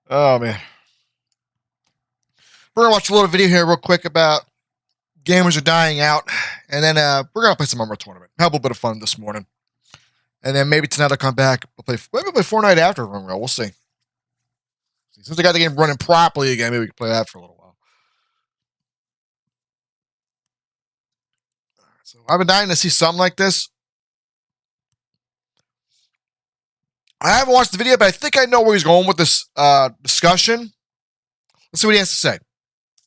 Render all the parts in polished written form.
Oh man. We're gonna watch a little video here real quick about gamers are dying out, and then we're gonna play some Umbrella Tournament. Have a little bit of fun this morning, and then maybe tonight I'll come back. Maybe play Fortnite after Umbrella. We'll see. Since I got the game running properly again, maybe we can play that for a little while. So I've been dying to see something like this. I haven't watched the video, but I think I know where he's going with this discussion. Let's see what he has to say.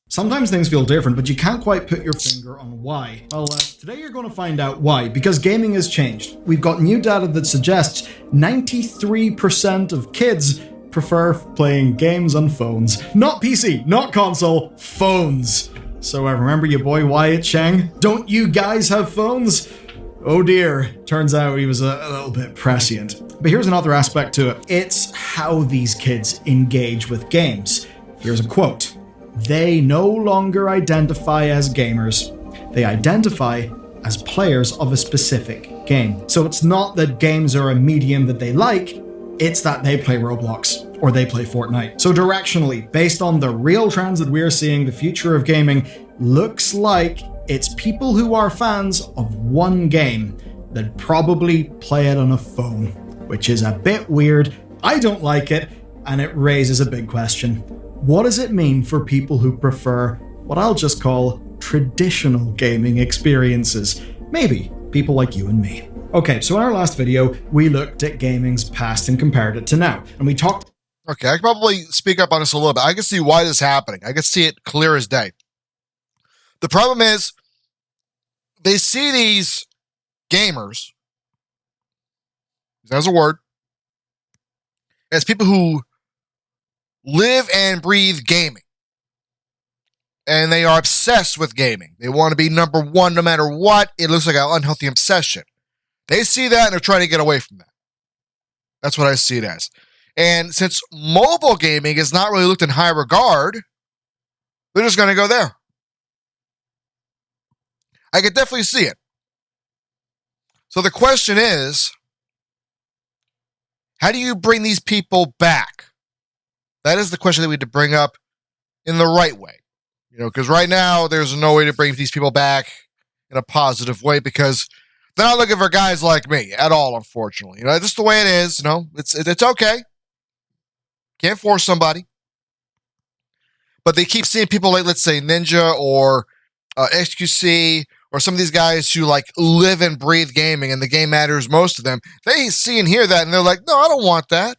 Sometimes things feel different, but you can't quite put your finger on why. Well, today you're going to find out why, because gaming has changed. We've got new data that suggests 93% of kids prefer playing games on phones. Not PC, not console, phones. So remember your boy Wyatt Cheng? Don't you guys have phones? Oh dear, turns out he was a little bit prescient. But here's another aspect to it. It's how these kids engage with games. Here's a quote. They no longer identify as gamers. They identify as players of a specific game. So it's not that games are a medium that they like, it's that they play Roblox or they play Fortnite. So directionally, based on the real trends that we're seeing, the future of gaming looks like it's people who are fans of one game that probably play it on a phone, which is a bit weird. I don't like it, and it raises a big question. What does it mean for people who prefer what I'll just call traditional gaming experiences? Maybe people like you and me. Okay, so in our last video, we looked at gaming's past and compared it to now, and we talked... Okay, I can probably speak up on this a little bit. I can see why this is happening. I can see it clear as day. The problem is, they see these gamers, that's a word, as people who live and breathe gaming. And they are obsessed with gaming. They want to be number one no matter what. It looks like an unhealthy obsession. They see that and they're trying to get away from that. That's what I see it as. And since mobile gaming is not really looked in high regard, they're just going to go there. I could definitely see it. So the question is, how do you bring these people back? That is the question that we need to bring up in the right way. You know, because right now there's no way to bring these people back in a positive way because they're not looking for guys like me at all, unfortunately. You know, just the way it is, you know, it's okay. Can't force somebody. But they keep seeing people like, let's say, Ninja or XQC or some of these guys who like live and breathe gaming and the game matters most to them. They see and hear that and they're like, no, I don't want that.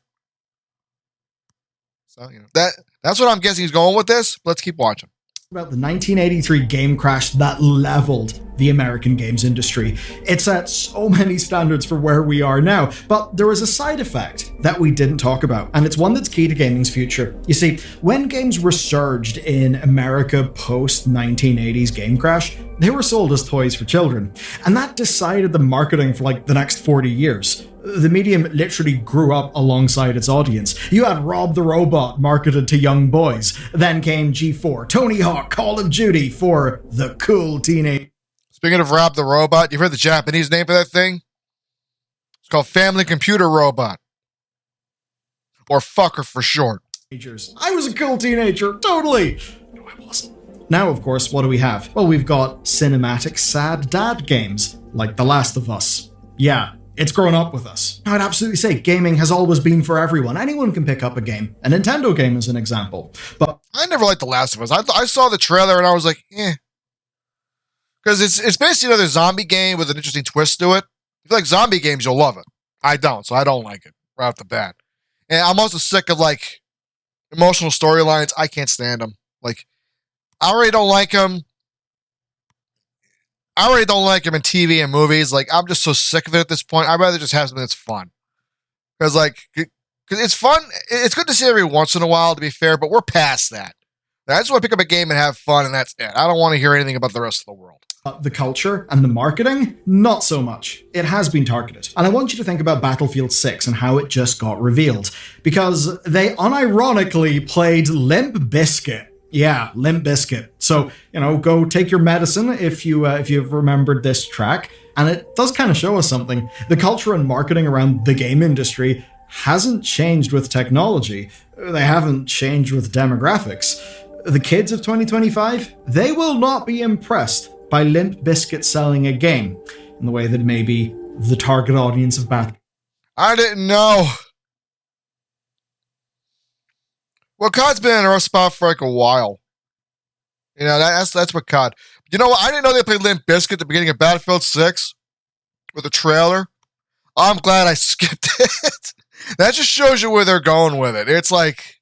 So, you know, that's what I'm guessing he's going with this. Let's keep watching. About the 1983 game crash that leveled the American games industry. It set so many standards for where we are now, but there was a side effect that we didn't talk about, and it's one that's key to gaming's future. You see, when games resurged in America post-1980s game crash, they were sold as toys for children, and that decided the marketing for like the next 40 years. The medium literally grew up alongside its audience. You had Rob the Robot marketed to young boys. Then came G4, Tony Hawk, Call of Duty for the cool teenage. Speaking of Rob the Robot, you've heard the Japanese name for that thing? It's called Family Computer Robot. Or fucker for short. I was a cool teenager, totally. No, I wasn't. Now, of course, what do we have? Well, we've got cinematic sad dad games, like The Last of Us. Yeah. It's grown up with us. I'd absolutely say gaming has always been for everyone. Anyone can pick up a game. A Nintendo game is an example. But I never liked The Last of Us. I saw the trailer and I was like, eh. Because it's basically another zombie game with an interesting twist to it. If you like zombie games, you'll love it. I don't, so I don't like it right off the bat. And I'm also sick of like emotional storylines. I can't stand them. Like, I already don't like them. I already don't like him in TV and movies. Like, I'm just so sick of it at this point. I'd rather just have something that's fun. Because it's fun. It's good to see every once in a while, to be fair, but we're past that. I just want to pick up a game and have fun, and that's it. I don't want to hear anything about the rest of the world. The culture and the marketing, not so much. It has been targeted. And I want you to think about Battlefield 6 and how it just got revealed. Because they unironically played Limp Bizkit. Yeah, Limp Bizkit. So, you know, go take your medicine if you've remembered this track. And it does kind of show us something. The culture and marketing around the game industry hasn't changed with technology. They haven't changed with demographics. The kids of 2025, they will not be impressed by Limp Bizkit selling a game in the way that maybe the target audience of Battlefield. I didn't know. Well, COD's been in a rough spot for like a while. You know, that's what COD. You know what? I didn't know they played Limp Bizkit at the beginning of Battlefield 6 with a trailer. I'm glad I skipped it. That just shows you where they're going with it. It's like,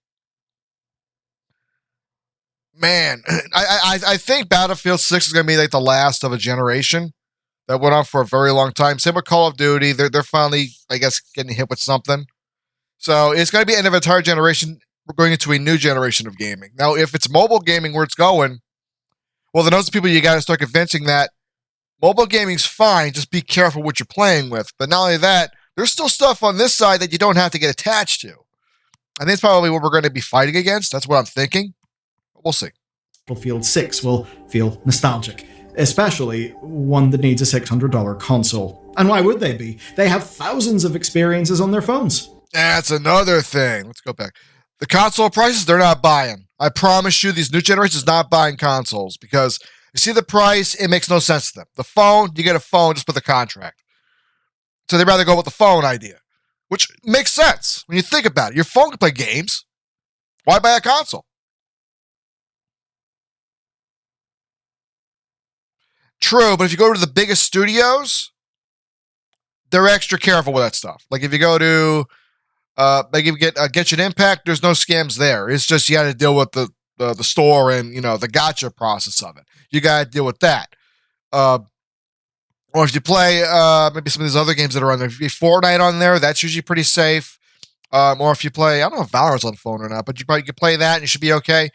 man, I think Battlefield 6 is going to be like the last of a generation that went on for a very long time. Same with Call of Duty. They're finally, I guess, getting hit with something. So it's going to be the end of an entire generation. We're going into a new generation of gaming. Now, if it's mobile gaming where it's going, well, then those people you got to start convincing that mobile gaming's fine. Just be careful what you're playing with. But not only that, there's still stuff on this side that you don't have to get attached to. I think it's probably what we're going to be fighting against. That's what I'm thinking. We'll see. Battlefield 6 will feel nostalgic, especially one that needs a $600 console. And why would they be? They have thousands of experiences on their phones. That's another thing. Let's go back. The console prices, they're not buying. I promise you, these new generations not buying consoles because you see the price, it makes no sense to them. The phone, you get a phone just with a contract. So they'd rather go with the phone idea, which makes sense when you think about it. Your phone can play games. Why buy a console? True, but if you go to the biggest studios, they're extra careful with that stuff. Like if you go to, like if you get Genshin Impact, there's no scams there. It's just you got to deal with the store and the gacha process of it. You got to deal with that. Or if you play maybe some of these other games that are on there, if you Fortnite on there, that's usually pretty safe. Or if you play, I don't know if Valorant's on phone or not, but you probably could play that and you should be okay.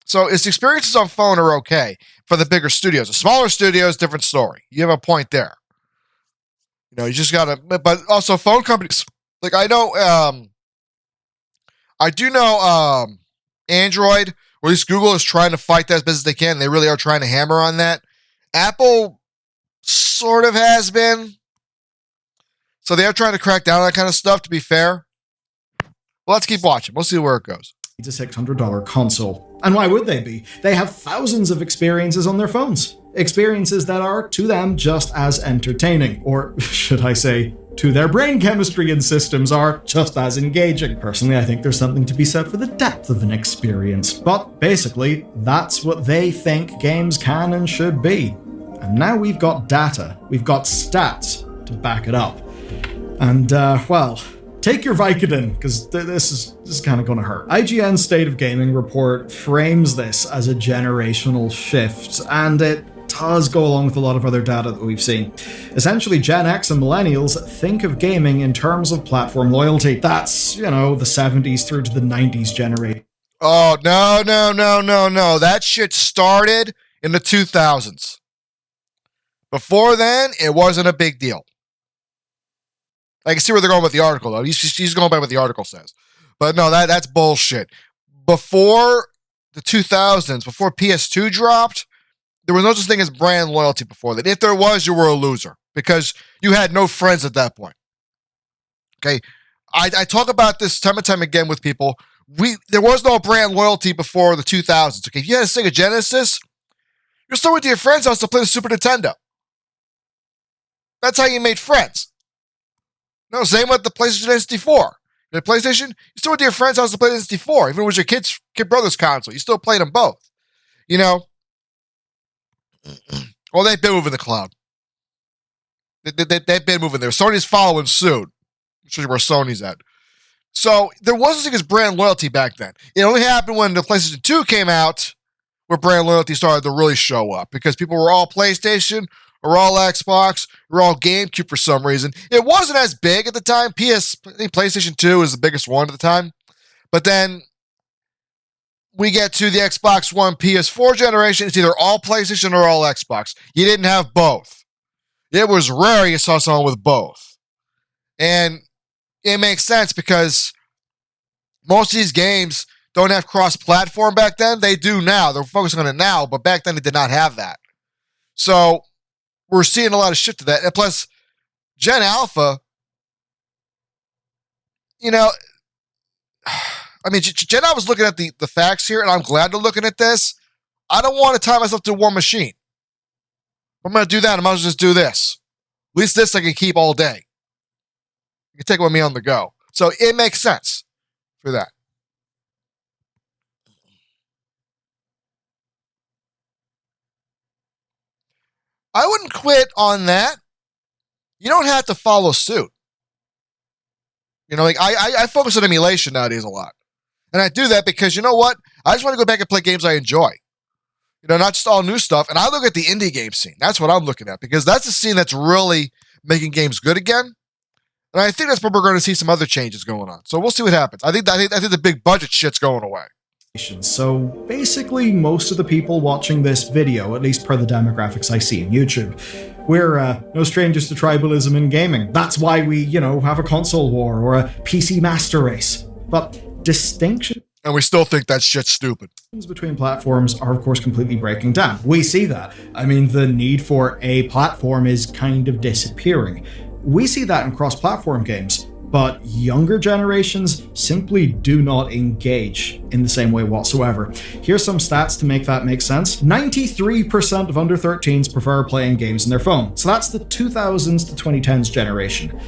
So its experiences on phone are okay for the bigger studios. The smaller studios, different story. You have a point there. You just gotta, but also phone companies. Like I do know Android, or at least Google is trying to fight that as best as they can. They really are trying to hammer on that. Apple sort of has been. So they are trying to crack down on that kind of stuff, to be fair. Well, let's keep watching. We'll see where it goes. It's a $600 console. And why would they be? They have thousands of experiences on their phones. Experiences that are, to them, just as entertaining. Or, should I say, to their brain chemistry and systems are just as engaging. Personally, I think there's something to be said for the depth of an experience. But basically, that's what they think games can and should be. And now we've got data. We've got stats to back it up. And, well, take your Vicodin, because this is kind of going to hurt. IGN's State of Gaming report frames this as a generational shift, and it does go along with a lot of other data that we've seen. Essentially, Gen X and millennials think of gaming in terms of platform loyalty. That's, the 70s through to the 90s generation. Oh, no. That shit started in the 2000s. Before then, it wasn't a big deal. I can see where they're going with the article, though. He's going by what the article says. But no, that's bullshit. Before the 2000s, before PS2 dropped, there was no such thing as brand loyalty before that. If there was, you were a loser because you had no friends at that point. Okay? I talk about this time and time again with people. There was no brand loyalty before the 2000s. Okay? If you had a Sega Genesis, you're still with your friends' house to play the Super Nintendo. That's how you made friends. No, same with the PlayStation 64. The PlayStation, you still went to your friend's house to play the 64. Even if it was your kid brother's console, you still played them both. Well, they've been moving the cloud. They've been moving there. Sony's following suit. I'm sure where Sony's at. So there wasn't such as brand loyalty back then. It only happened when the PlayStation 2 came out where brand loyalty started to really show up because people were all PlayStation or all Xbox, or all GameCube for some reason. It wasn't as big at the time. I think PlayStation 2 was the biggest one at the time. But then we get to the Xbox One, PS4 generation. It's either all PlayStation or all Xbox. You didn't have both. It was rare you saw someone with both. And it makes sense because most of these games don't have cross-platform back then. They do now. They're focusing on it now, but back then they did not have that. So we're seeing a lot of shit to that. And plus, Gen Alpha, you know, I mean, Jen, I was looking at the facts here, and I'm glad they're looking at this. I don't want to tie myself to War Machine. If I'm going to do that, I might as well just do this. At least this I can keep all day. You can take it with me on the go. So it makes sense for that. I wouldn't quit on that. You don't have to follow suit. You know, like I focus on emulation nowadays a lot. And I do that because, you know what? I just want to go back and play games I enjoy. You know, not just all new stuff. And I look at the indie game scene. That's what I'm looking at because that's the scene that's really making games good again. And I think that's where we're going to see some other changes going on. So we'll see what happens. I think the big budget shit's going away. So basically, most of the people watching this video, at least per the demographics I see on YouTube, we're no strangers to tribalism in gaming. That's why we, have a console war or a PC master race. But distinctions And we still think that shit's stupid. between platforms are, of course, completely breaking down. We see that. I mean, the need for a platform is kind of disappearing. We see that in cross-platform games, but younger generations simply do not engage in the same way whatsoever. Here's some stats to make that make sense. 93% of under 13s prefer playing games on their phone. So that's the 2000s to 2010s generation.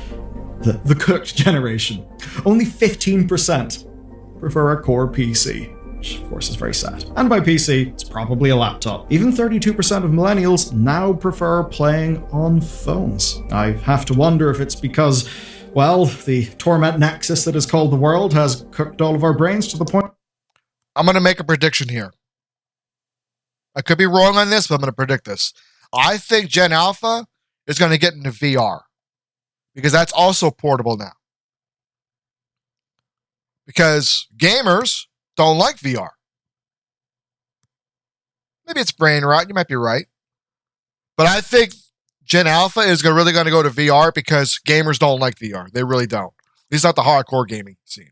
The cooked generation. Only 15% prefer a core PC, which of course is very sad. And by PC, it's probably a laptop. Even 32% of millennials now prefer playing on phones. I have to wonder if it's because, well, the torment nexus that is called the world has cooked all of our brains to the point. I'm going to make a prediction here. I could be wrong on this, but I'm going to predict this. I think Gen Alpha is going to get into VR because that's also portable now. Because gamers don't like VR. Maybe it's brain rot. You might be right. But I think Gen Alpha is really going to go to VR because gamers don't like VR. They really don't. At least not the hardcore gaming scene.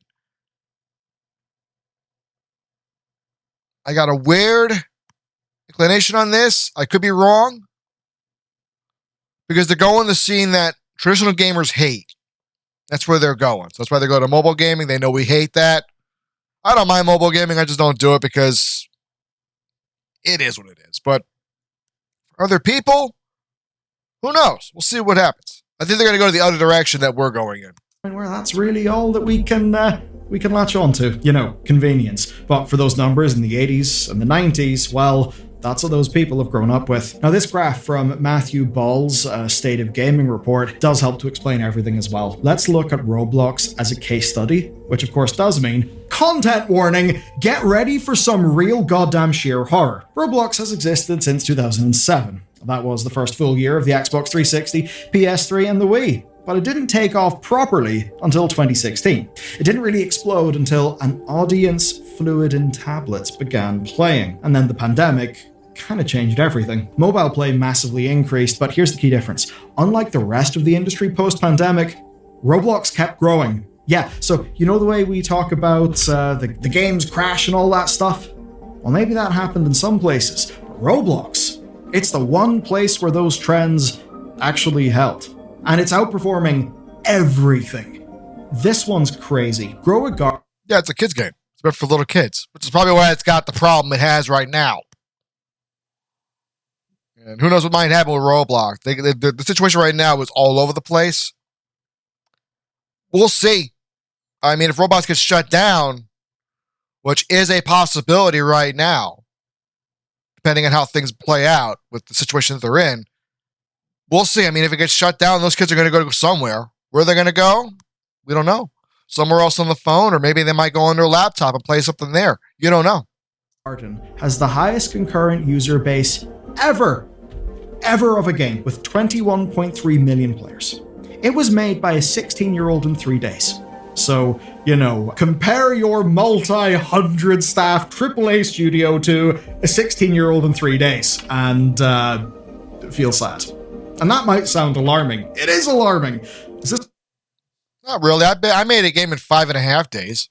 I got a weird inclination on this. I could be wrong. Because they're going the scene that traditional gamers hate. That's where they're going. So that's why they go to mobile gaming. They know we hate that. I don't mind mobile gaming. I just don't do it because it is what it is. But for other people, who knows? We'll see what happens. I think they're going to go to the other direction that we're going in. Where that's really all that we can latch on to, convenience. But for those numbers in the 80s and the 90s, well, that's what those people have grown up with. Now, this graph from Matthew Ball's State of Gaming report does help to explain everything as well. Let's look at Roblox as a case study, which of course does mean content warning, get ready for some real goddamn sheer horror. Roblox has existed since 2007. That was the first full year of the Xbox 360, PS3, and the Wii. But it didn't take off properly until 2016. It didn't really explode until an audience fluid in tablets began playing. And then the pandemic kind of changed everything. Mobile play massively increased, but here's the key difference. Unlike the rest of the industry post-pandemic, Roblox kept growing. Yeah, so you know the way we talk about the games crash and all that stuff? Well, maybe that happened in some places. But Roblox, it's the one place where those trends actually held. And it's outperforming everything. This one's crazy. Grow a garden. Yeah, it's a kid's game. It's meant for little kids, which is probably why it's got the problem it has right now. And who knows what might happen with Roblox. The situation right now is all over the place. We'll see. I mean, if Roblox gets shut down, which is a possibility right now, depending on how things play out with the situation that they're in, we'll see. I mean, if it gets shut down, those kids are going to go somewhere. Where they're going to go? We don't know. Somewhere else on the phone, or maybe they might go on their laptop and play something there. You don't know. Garden has the highest concurrent user base ever of a game, with 21.3 million players. It was made by a 16-year-old in 3 days. So, compare your multi-hundred staff AAA studio to a 16-year-old in 3 days, and feel sad. And that might sound alarming. It is alarming. Is this? Not really. I made a game in 5.5 days.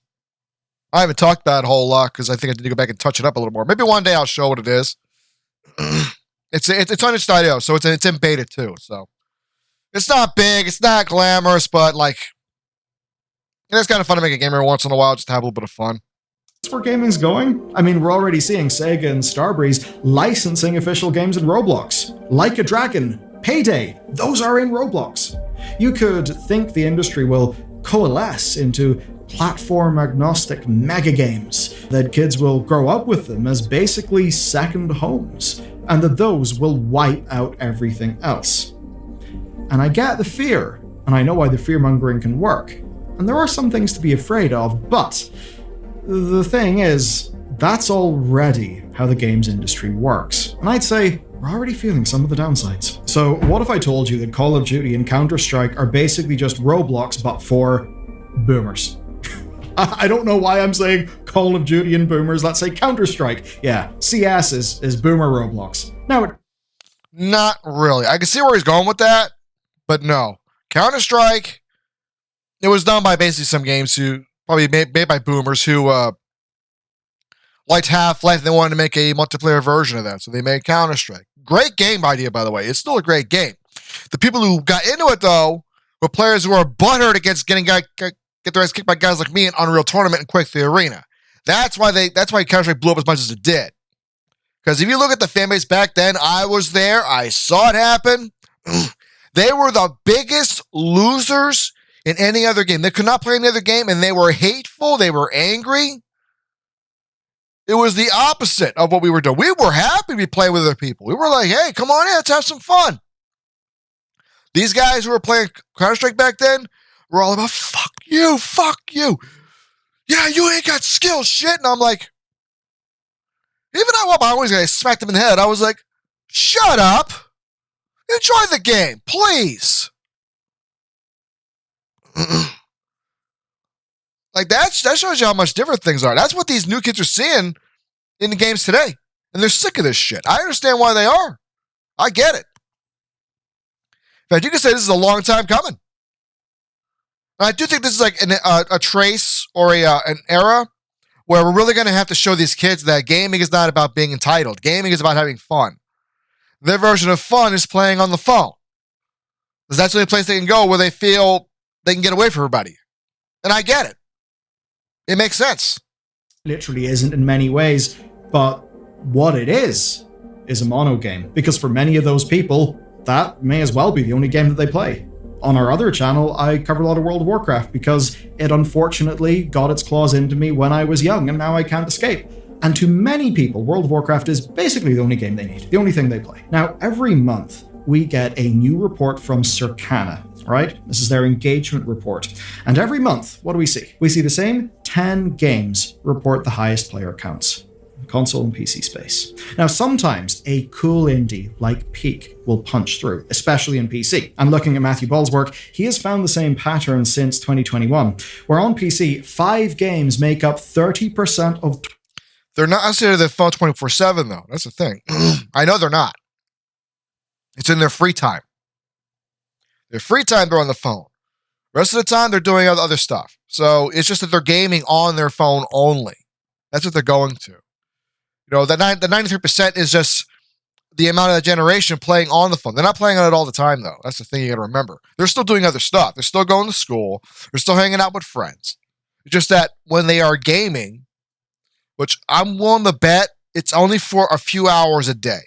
I haven't talked about it a whole lot because I think I need to go back and touch it up a little more. Maybe one day I'll show what it is. It's on itch.io, so it's in beta too. So it's not big, it's not glamorous, but And it's kind of fun to make a game every once in a while, just to have a little bit of fun. That's where gaming's going. I mean, we're already seeing Sega and Starbreeze licensing official games in Roblox. Like a Dragon, Payday, those are in Roblox. You could think the industry will coalesce into platform-agnostic mega games, that kids will grow up with them as basically second homes, and that those will wipe out everything else. And I get the fear, and I know why the fear-mongering can work, and there are some things to be afraid of, but the thing is, that's already how the games industry works. And I'd say we're already feeling some of the downsides. So what if I told you that Call of Duty and Counter-Strike are basically just Roblox but for boomers? I don't know why I'm saying Call of Duty and boomers. Let's say Counter-Strike. Yeah, CS is boomer Roblox. Now, Not really. I can see where he's going with that, but no. Counter-Strike, it was done by basically some games who probably made by boomers who liked Half-Life. They wanted to make a multiplayer version of that, so they made Counter-Strike. Great game idea, by the way. It's still a great game. The people who got into it, though, were players who were butthurt against get their ass kicked by guys like me in Unreal Tournament and Quake the Arena. That's why Counter-Strike blew up as much as it did. Because if you look at the fan base back then, I was there. I saw it happen. They were the biggest losers in any other game. They could not play any other game, and they were hateful. They were angry. It was the opposite of what we were doing. We were happy to be playing with other people. We were like, hey, come on in, let's have some fun. These guys who were playing Counter-Strike back then were all about, fuck you. Yeah, you ain't got skill, shit. And I'm like, even though I always smacked him in the head, I was like, shut up. Enjoy the game, please. Like that shows you how much different things are. That's what these new kids are seeing in the games today. And they're sick of this shit. I understand why they are. I get it. In fact, you can say this is a long time coming. And I do think this is like a trace or an era where we're really going to have to show these kids that gaming is not about being entitled. Gaming is about having fun. Their version of fun is playing on the phone. Because that's the only place they can go where they feel they can get away from everybody. And I get it. It makes sense. literally isn't in many ways, but what it is a mono game. Because for many of those people, that may as well be the only game that they play. On our other channel, I cover a lot of World of Warcraft because it unfortunately got its claws into me when I was young and now I can't escape. And to many people, World of Warcraft is basically the only game they need, the only thing they play. Now, every month, we get a new report from Circana, right? This is their engagement report. And every month, what do we see? We see the same 10 games report the highest player counts. Console and PC space. Now, sometimes a cool indie like Peak will punch through, especially in PC. And looking at Matthew Ball's work, he has found the same pattern since 2021, where on PC, 5 games make up 30% of... They're not necessarily their phone 24/7, though. That's the thing. I know they're not. It's in their free time. Their free time, they're on the phone. The rest of the time, they're doing other stuff. So it's just that they're gaming on their phone only. That's what they're going to. You know, the 93% is just the amount of the generation playing on the phone. They're not playing on it all the time, though. That's the thing you got to remember. They're still doing other stuff. They're still going to school. They're still hanging out with friends. It's just that when they are gaming, which I'm willing to bet it's only for a few hours a day.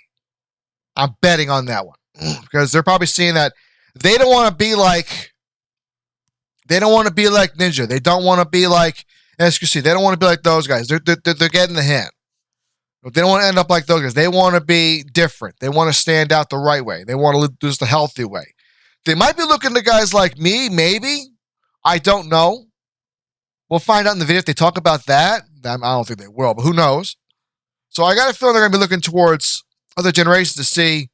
I'm betting on that one. Because they're probably seeing that they don't want to be like Ninja. They don't want to be like SQC. They don't want to be like those guys. They're getting the hint. They don't want to end up like those guys. They want to be different. They want to stand out the right way. They want to do this the healthy way. They might be looking to guys like me, maybe. I don't know. We'll find out in the video if they talk about that. I don't think they will, but who knows? So I got a feeling they're going to be looking towards other generations to see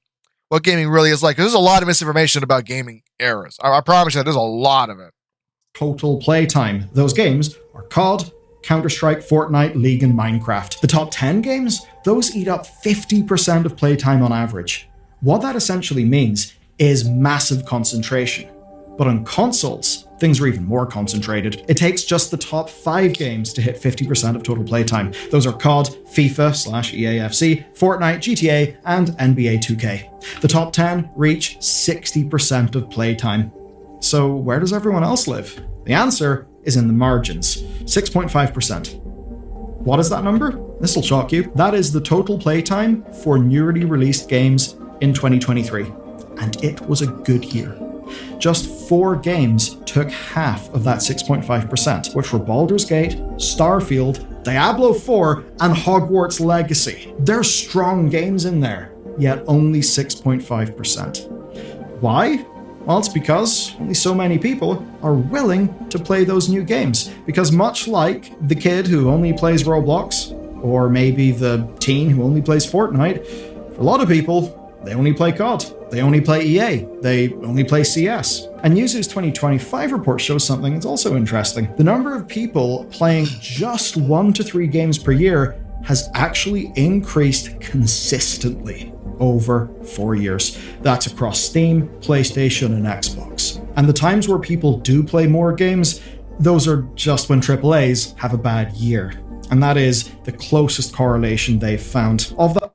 what gaming really is like. There's a lot of misinformation about gaming eras. I promise you, there's a lot of it. Total playtime. Those games are COD, Counter-Strike, Fortnite, League, and Minecraft. The top 10 games, those eat up 50% of playtime on average. What that essentially means is massive concentration. But on consoles, things are even more concentrated. It takes just the top 5 games to hit 50% of total playtime. Those are COD, FIFA/EAFC, Fortnite, GTA, and NBA 2K. The top 10 reach 60% of playtime. So where does everyone else live? The answer is in the margins, 6.5%. What is that number? This will shock you. That is the total playtime for newly released games in 2023. And it was a good year. Just 4 games took half of that 6.5%, which were Baldur's Gate, Starfield, Diablo 4, and Hogwarts Legacy. There's strong games in there, yet only 6.5%. Why? Well, it's because only so many people are willing to play those new games. Because much like the kid who only plays Roblox, or maybe the teen who only plays Fortnite, for a lot of people, they only play COD, they only play EA, they only play CS. And Newzoo's 2025 report shows something that's also interesting. The number of people playing just 1 to 3 games per year has actually increased consistently over 4 years. That's across Steam, PlayStation, and Xbox. And the times where people do play more games, those are just when AAAs have a bad year. And that is the closest correlation they've found. Of that.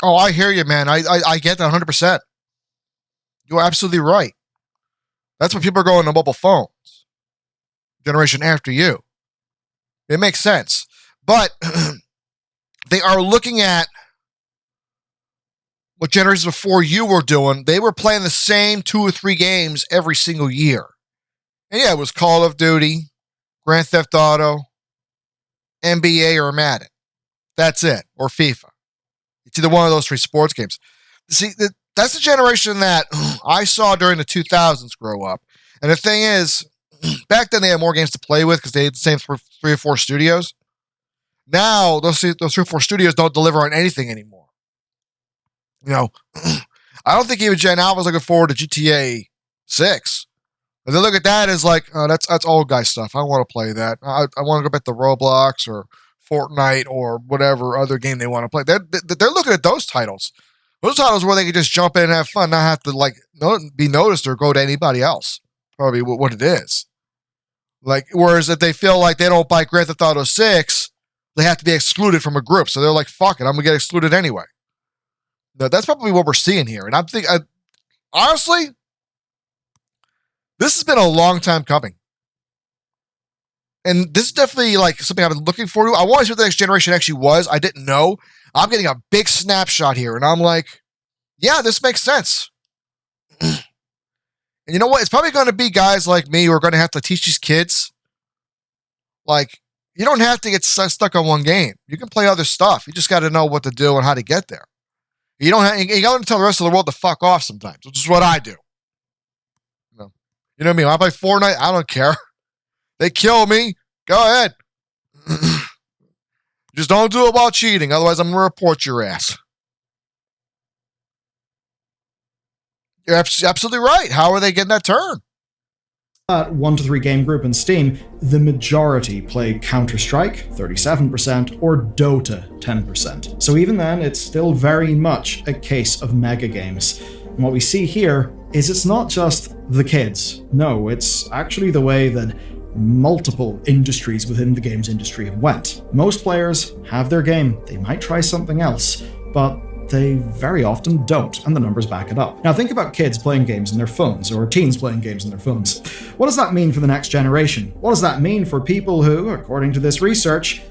Oh, I hear you, man. I get that 100%. You're absolutely right. That's when people are going to mobile phones. Generation after you. It makes sense. But they are looking at what generations before you were doing. They were playing the same 2 or 3 games every single year. And yeah, it was Call of Duty, Grand Theft Auto, NBA, or Madden. That's it. Or FIFA. It's either one of those 3 sports games. See, that's the generation that I saw during the 2000s grow up. And the thing is, back then they had more games to play with because they had the same 3 or 4 studios. Now, those 3 or 4 studios don't deliver on anything anymore. You know, I don't think even Gen Alpha's looking forward to GTA 6. But they look at that as like, oh, that's old guy stuff. I don't want to play that. I want to go back to Roblox or Fortnite or whatever other game they want to play. They're looking at those titles. Those titles where they can just jump in and have fun, not have to like be noticed or go to anybody else. Probably what it is. Like, whereas if they feel like they don't buy Grand Theft Auto 6, they have to be excluded from a group. So they're like, fuck it, I'm gonna get excluded anyway. That's probably what we're seeing here. And I'm thinking, honestly, this has been a long time coming. And this is definitely like something I've been looking forward to. I want to see what the next generation actually was. I didn't know. I'm getting a big snapshot here. And I'm like, yeah, this makes sense. And you know what? It's probably going to be guys like me who are going to have to teach these kids. Like, you don't have to get stuck on one game. You can play other stuff. You just got to know what to do and how to get there. You got to tell the rest of the world to fuck off sometimes, which is what I do. You know what I mean? When I play Fortnite, I don't care. They kill me. Go ahead. Just don't do it while cheating. Otherwise, I'm going to report your ass. You're absolutely right. How are they getting that turn? At 1 to 3 game group in Steam, the majority play Counter-Strike, 37%, or Dota, 10%. So even then, it's still very much a case of mega games. And what we see here is it's not just the kids. No, it's actually the way that multiple industries within the games industry have went. Most players have their game. They might try something else, but they very often don't, and the numbers back it up. Now think about kids playing games on their phones, or teens playing games on their phones. What does that mean for the next generation? What does that mean for people who, according to this research,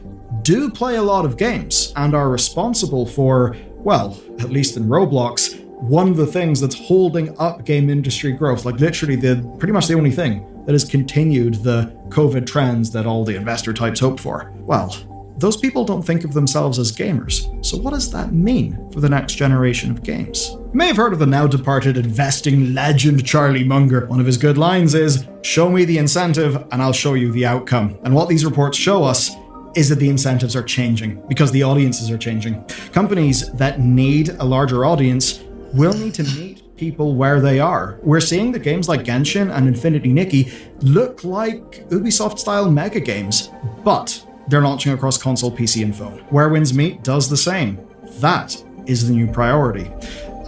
do play a lot of games and are responsible for, well, at least in Roblox, one of the things that's holding up game industry growth, like literally pretty much the only thing that has continued the COVID trends that all the investor types hoped for? Well, those people don't think of themselves as gamers. So what does that mean for the next generation of games? You may have heard of the now departed investing legend Charlie Munger. One of his good lines is, "Show me the incentive and I'll show you the outcome." And what these reports show us is that the incentives are changing because the audiences are changing. Companies that need a larger audience will need to meet people where they are. We're seeing that games like Genshin and Infinity Nikki look like Ubisoft-style mega games, but they're launching across console, PC, and phone. Where Winds Meet does the same. That is the new priority.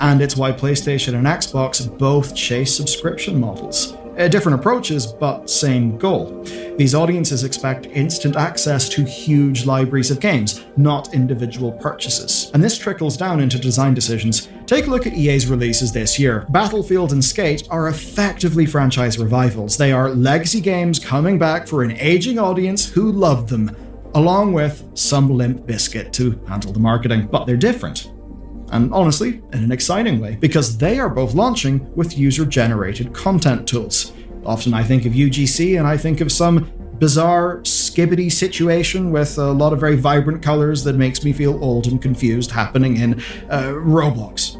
And it's why PlayStation and Xbox both chase subscription models. Different approaches, but same goal. These audiences expect instant access to huge libraries of games, not individual purchases. And this trickles down into design decisions. Take a look at EA's releases this year. Battlefield and Skate are effectively franchise revivals. They are legacy games coming back for an aging audience who loved them, along with some Limp Bizkit to handle the marketing. But they're different. And honestly, in an exciting way, because they are both launching with user-generated content tools. Often I think of UGC and I think of some bizarre, skibbity situation with a lot of very vibrant colors that makes me feel old and confused happening in Roblox.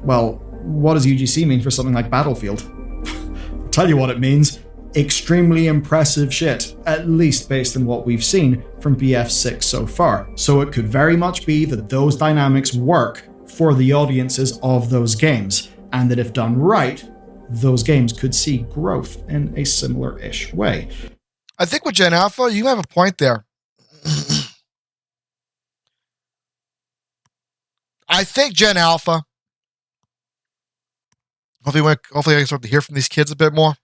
Well, what does UGC mean for something like Battlefield? I'll tell you what it means. Extremely impressive shit, at least based on what we've seen from BF6 so far. So it could very much be that those dynamics work for the audiences of those games, and that if done right, those games could see growth in a similar-ish way. I think with Gen Alpha, you have a point there. I think Gen Alpha, hopefully I can start to hear from these kids a bit more.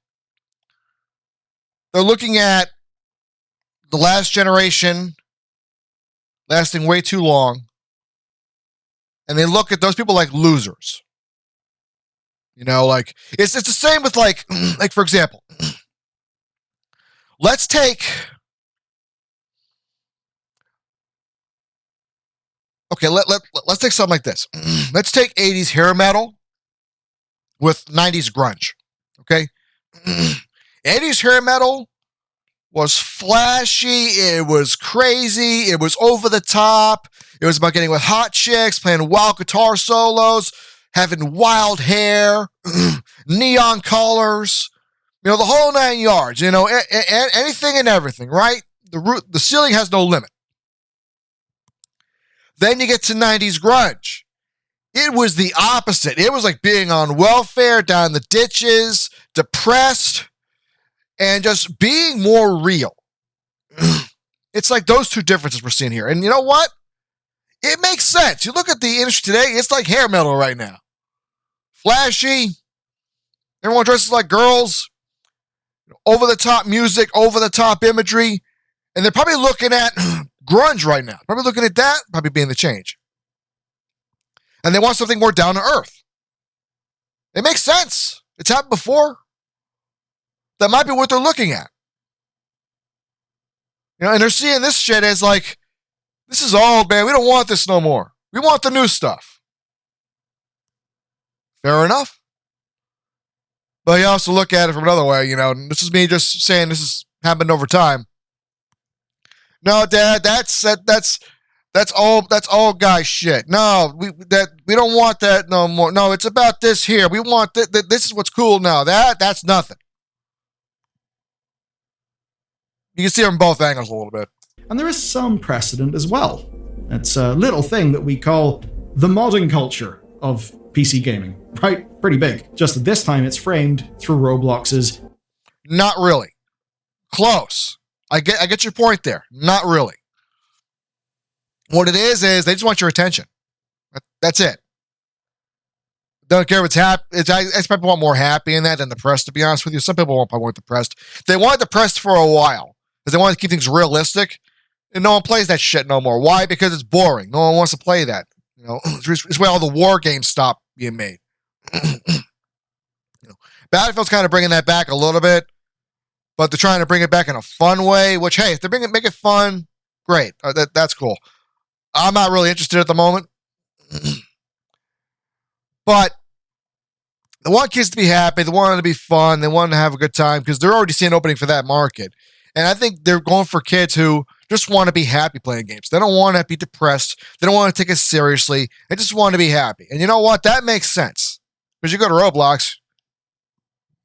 They're looking at the last generation lasting way too long, and they look at those people like losers. You know, like, it's the same with, like for example, let's take something like this. Let's take 80s hair metal with 90s grunge, okay? 80s hair metal was flashy, it was crazy, it was over the top, it was about getting with hot chicks, playing wild guitar solos, having wild hair, neon colors, you know, the whole 9 yards, you know, anything and everything, right? The ceiling has no limit. Then you get to 90s grunge. It was the opposite. It was like being on welfare, down the ditches, depressed, and just being more real. It's like those two differences we're seeing here. And you know what? It makes sense. You look at the industry today, it's like hair metal right now. Flashy. Everyone dresses like girls. Over-the-top music, over-the-top imagery. And they're probably looking at grunge right now. Probably looking at that, probably being the change. And they want something more down to earth. It makes sense. It's happened before. That might be what they're looking at. You know, and they're seeing this shit as like, this is old, man. We don't want this no more. We want the new stuff. Fair enough. But you also look at it from another way, you know, and this is me just saying this has happened over time. No, Dad, that's old guy shit. No, we don't want that no more. No, it's about this here. We want this is what's cool now. That's nothing. You can see it from both angles a little bit. And there is some precedent as well. It's a little thing that we call the modding culture of PC gaming, right? Pretty big. Just that this time it's framed through Roblox's. Not really. Close. I get your point there. Not really. What it is they just want your attention. That's it. Don't care if it's happy. I people want more happy in that than depressed, to be honest with you. Some people won't want depressed. They want depressed for a while because they want to keep things realistic, and no one plays that shit no more. Why? Because it's boring. No one wants to play that. You know, it's where all the war games stop being made. Battlefield's kind of bringing that back a little bit, but they're trying to bring it back in a fun way. Which, hey, if they make it fun, great. That's cool. I'm not really interested at the moment. But they want kids to be happy. They want it to be fun. They want to have a good time because they're already seeing an opening for that market. And I think they're going for kids who just want to be happy playing games. They don't want to be depressed. They don't want to take it seriously. They just want to be happy. And you know what? That makes sense. Because you go to Roblox,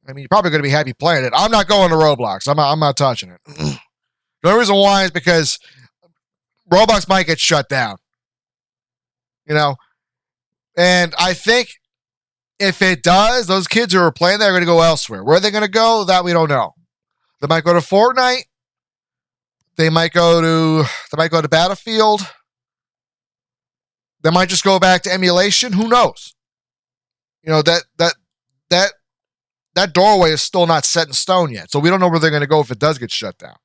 I mean, you're probably going to be happy playing it. I'm not going to Roblox. I'm not touching it. The only reason why is because Roblox might get shut down. You know? And I think if it does, those kids who are playing that are going to go elsewhere. Where are they going to go? That we don't know. They might go to Fortnite. They might go to Battlefield. They might just go back to emulation. Who knows? You know, that that doorway is still not set in stone yet. So we don't know where they're going to go if it does get shut down.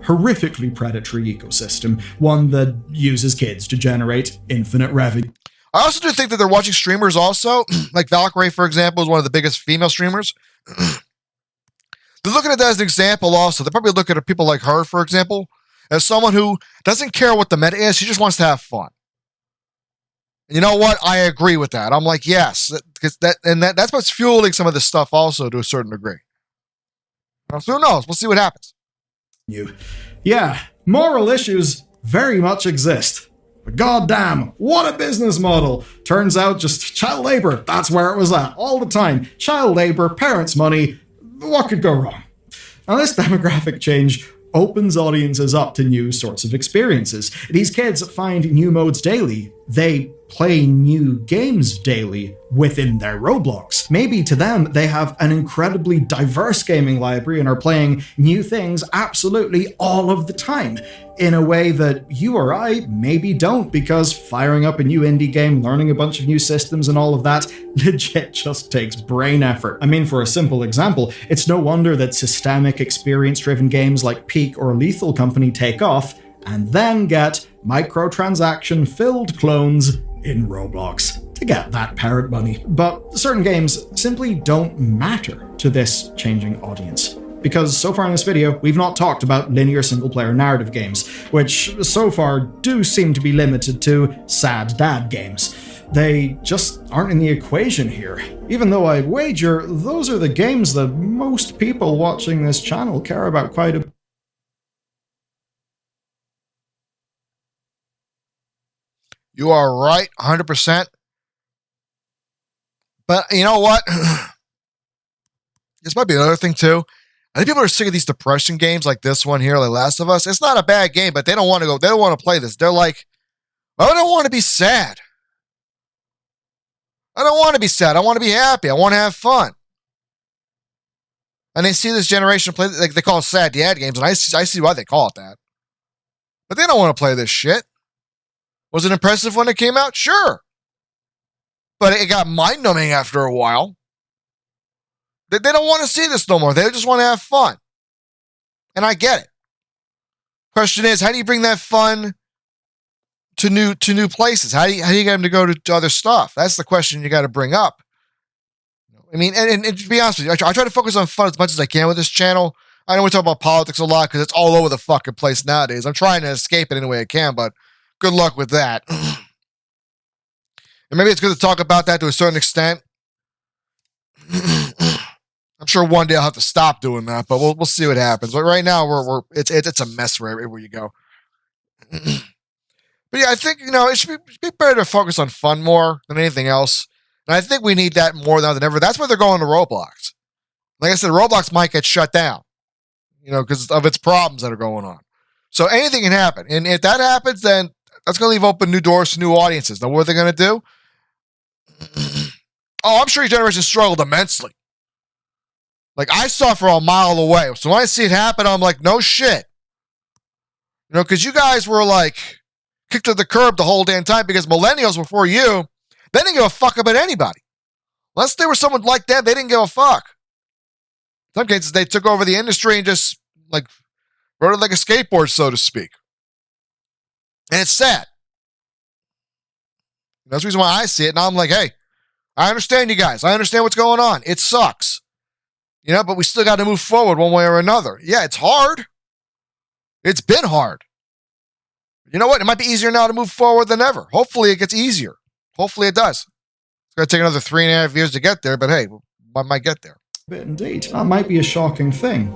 Horrifically predatory ecosystem, one that uses kids to generate infinite revenue. I also do think that they're watching streamers also. Like Valkyrie, for example, is one of the biggest female streamers. They're looking at that as an example also. They're probably looking at people like her, for example, as someone who doesn't care what the meta is. She just wants to have fun. And you know what? I agree with that. I'm like, yes, because that's what's fueling some of this stuff also to a certain degree. So who knows? We'll see what happens. Yeah, moral issues very much exist. But goddamn, what a business model. Turns out just child labor, that's where it was at all the time. Child labor, parents' money, what could go wrong? Now this demographic change opens audiences up to new sorts of experiences. These kids find new modes daily. They play new games daily within their Roblox. Maybe to them, they have an incredibly diverse gaming library and are playing new things absolutely all of the time, in a way that you or I maybe don't, because firing up a new indie game, learning a bunch of new systems and all of that legit just takes brain effort. I mean, for a simple example, it's no wonder that systemic, experience-driven games like Peak or Lethal Company take off and then get microtransaction-filled clones in Roblox to get that parent money. But certain games simply don't matter to this changing audience. Because so far in this video, we've not talked about linear single-player narrative games, which so far do seem to be limited to sad dad games. They just aren't in the equation here, even though I wager those are the games that most people watching this channel care about quite a bit. You are right, 100%. But you know what? This might be another thing too. I think people are sick of these depression games like this one here, like Last of Us. It's not a bad game, but they don't want to go. They don't want to play this. They're like, I don't want to be sad. I don't want to be sad. I want to be happy. I want to have fun. And they see this generation play, like they call it sad dad games, and I see why they call it that. But they don't want to play this shit. Was it impressive when it came out? Sure. But it got mind-numbing after a while. They don't want to see this no more. They just want to have fun. And I get it. Question is, how do you bring that fun to new places? How do you get them to go to other stuff? That's the question you got to bring up. I mean, and to be honest with you, I try to focus on fun as much as I can with this channel. I know we talk about politics a lot because it's all over the fucking place nowadays. I'm trying to escape it any way I can, but good luck with that. And maybe it's good to talk about that to a certain extent. I'm sure one day I'll have to stop doing that, but we'll see what happens. But right now, it's a mess wherever you go. But yeah, I think it should be better to focus on fun more than anything else. And I think we need that more now than ever. That's why they're going to Roblox. Like I said, Roblox might get shut down, because of its problems that are going on. So anything can happen, and if that happens, then that's going to leave open new doors to new audiences. Now, what are they going to do? Oh, I'm sure your generation struggled immensely. Like, I saw for a mile away. So when I see it happen, I'm like, no shit. Because you guys were like kicked to the curb the whole damn time because millennials before you, they didn't give a fuck about anybody. Unless they were someone like them, they didn't give a fuck. In some cases, they took over the industry and just like rode it like a skateboard, so to speak. And it's sad. That's the reason why I see it. Now I'm like, hey, I understand you guys. I understand what's going on. It sucks. But we still got to move forward one way or another. Yeah, it's hard. It's been hard. You know what? It might be easier now to move forward than ever. Hopefully it gets easier. Hopefully it does. It's going to take another 3.5 years to get there, but hey, I might get there. Indeed. That might be a shocking thing,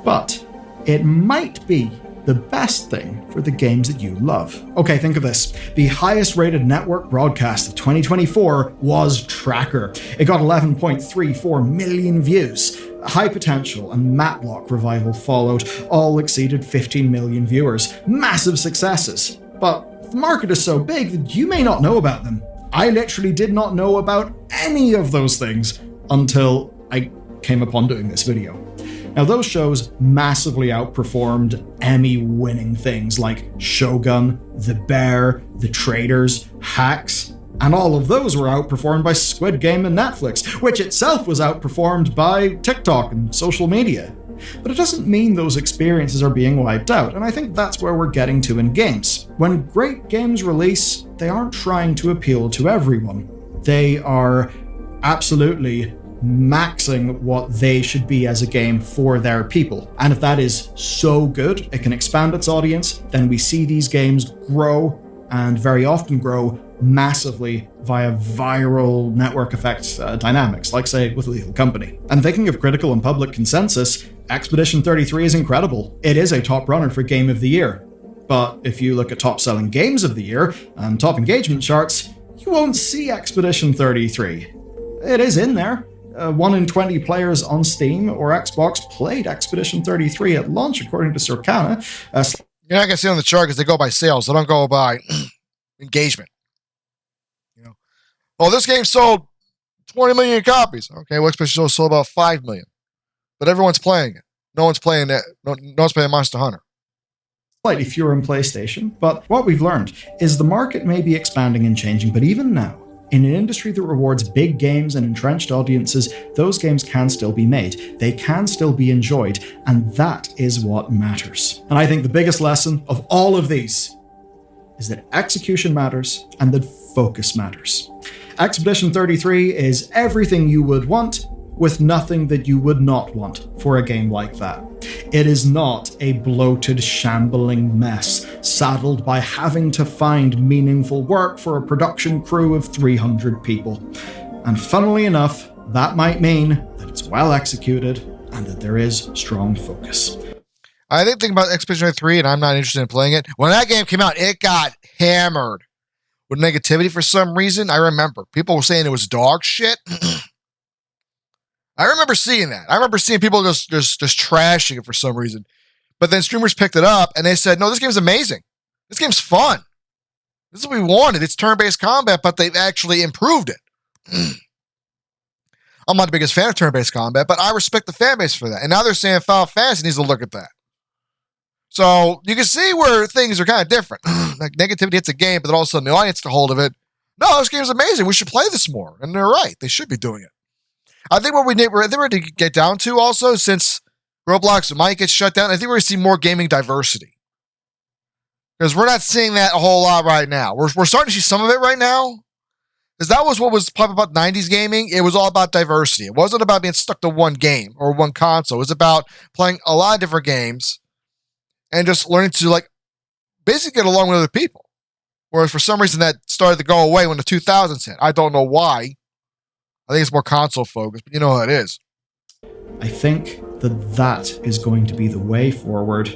but it might be the best thing for the games that you love. Okay, think of this. The highest rated network broadcast of 2024 was Tracker. It got 11.34 million views. High Potential and Matlock Revival followed, all exceeded 15 million viewers. Massive successes. But the market is so big that you may not know about them. I literally did not know about any of those things until I came upon doing this video. Now, those shows massively outperformed Emmy-winning things like Shogun, The Bear, The Traders, Hacks, And all of those were outperformed by Squid Game and Netflix, which itself was outperformed by TikTok and social media. But it doesn't mean those experiences are being wiped out, and I think that's where we're getting to in games. When great games release, they aren't trying to appeal to everyone. They are absolutely maxing what they should be as a game for their people. And if that is so good, it can expand its audience, then we see these games grow, and very often grow massively via viral network effect dynamics, like say with Lethal Company. And thinking of critical and public consensus, Expedition 33 is incredible. It is a top runner for Game of the Year. But if you look at top selling games of the year and top engagement charts, you won't see Expedition 33. It is in there. 1 in 20 players on Steam or Xbox played Expedition 33 at launch, according to Circana. You're not going to see it on the chart because they go by sales. They don't go by engagement. Oh, this game sold 20 million copies. Okay, well, Expedition sold about 5 million. But everyone's playing it. No one's playing that. No one's playing Monster Hunter. Slightly fewer in PlayStation, but what we've learned is the market may be expanding and changing, but even now, in an industry that rewards big games and entrenched audiences, those games can still be made. They can still be enjoyed, and that is what matters. And I think the biggest lesson of all of these is that execution matters and that focus matters. Expedition 33 is everything you would want with nothing that you would not want for a game like that. It is not a bloated, shambling mess, saddled by having to find meaningful work for a production crew of 300 people. And funnily enough, that might mean that it's well executed and that there is strong focus. I think thinking about Expedition 3, and I'm not interested in playing it. When that game came out, it got hammered with negativity for some reason. I remember people were saying it was dog shit. I remember seeing that. I remember seeing people just trashing it for some reason. But then streamers picked it up and they said, no, this game's amazing. This game's fun. This is what we wanted. It's turn-based combat, but they've actually improved it. I'm not the biggest fan of turn-based combat, but I respect the fan base for that. And now they're saying Final Fantasy needs to look at that. So you can see where things are kind of different. Like negativity hits a game, but then all of a sudden the audience gets a hold of it. No, this game's amazing. We should play this more. And they're right. They should be doing it. I think what we're to get down to also, since Roblox might get shut down, I think we're going to see more gaming diversity. Because we're not seeing that a whole lot right now. We're starting to see some of it right now. Because that was what was popular about 90s gaming. It was all about diversity. It wasn't about being stuck to one game or one console. It was about playing a lot of different games and just learning to like basically get along with other people. Whereas for some reason that started to go away when the 2000s hit. I don't know why. I think it's more console focused, but you know how it is. I think that is going to be the way forward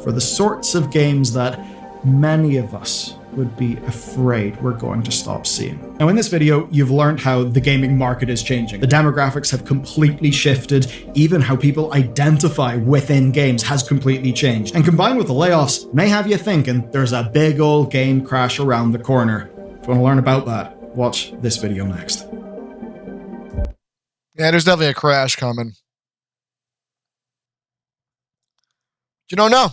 for the sorts of games that many of us would be afraid we're going to stop seeing. Now in this video, you've learned how the gaming market is changing. The demographics have completely shifted. Even how people identify within games has completely changed. And combined with the layoffs, may have you thinking there's a big old game crash around the corner. If you want to learn about that, watch this video next. Yeah, there's definitely a crash coming. You don't know.